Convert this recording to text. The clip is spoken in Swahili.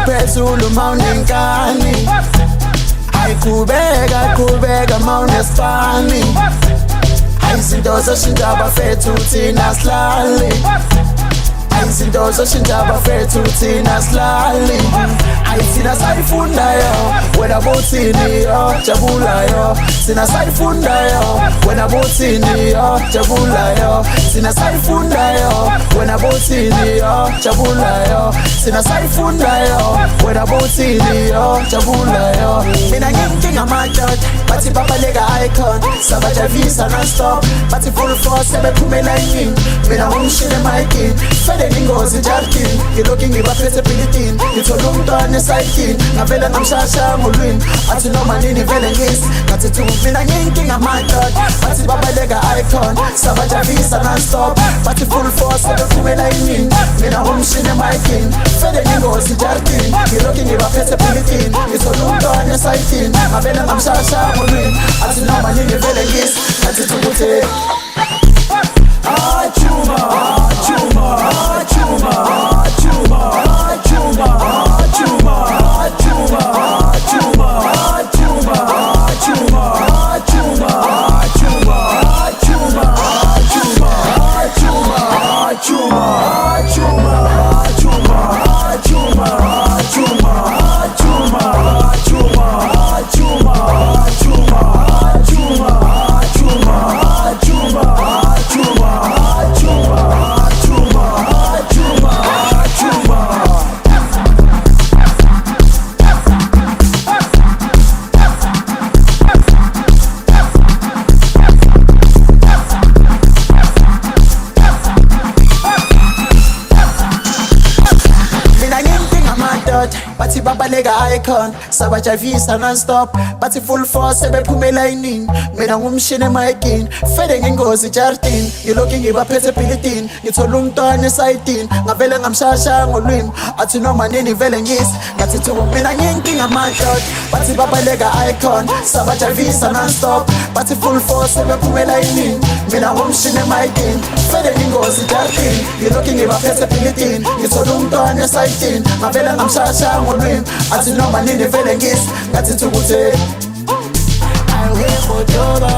phezulu mawunenkani Qhubeka mawunesifani Izinto zoshintsha abafethu thina silali Izinto zoshintsha abafethu thina silali Thina sayifundayo wena bothini yo jabulayo Thina sayifundayo wena bothini yo jabulayo Thina sayifundayo wena bothini yo jabulayo Thina sayifundayo wena bothini yo jabulayo Mina nginkinga amadoda bathi babaleka icon sabajavisa non-stop bathi full force sebephumela yini Mina ngumshini emikini fede ngingozi jarkini ngilokhu ngibaphethe philitini ngithola umntwana esayitini ngavele ngamshasha ngolwini athi noma nini vele ngisi ngathi tu mina nginkinga amadoda bathi babaleka icon sabajavisa non-stop bathi full force sebephumela yini Mina ngumshini emikini fede ngingozi jarkini ngilokhu ngibaphethe philitini ngithola umntwana esayitini ngavele ngamshasha ngolwini athi noma nini vele ngisi ngathi tu kuthi bathi babaleka icon sabajavisa non-stop bathi full force sebephumela yini Mina ngumshini emikini fede ngingozi jartini ngilokhu ngibaphethe philitini ngithola umntwana esayitini ngavele ngamshasha ngolwimi athi noma nini vele ngisi ngathi tu mina nginkinga amadoda bathi babaleka icon sabajavisa non-stop bathi full force sebephumela yini Mina ngumshini emikini fede ngingozi jartini ngilokhu ngibaphethe philitini ngithola umntwana esayitini ngavele ngamshasha ngolwimi athi noma nini vele ngisi ngathi tu kuthi Awe khotoba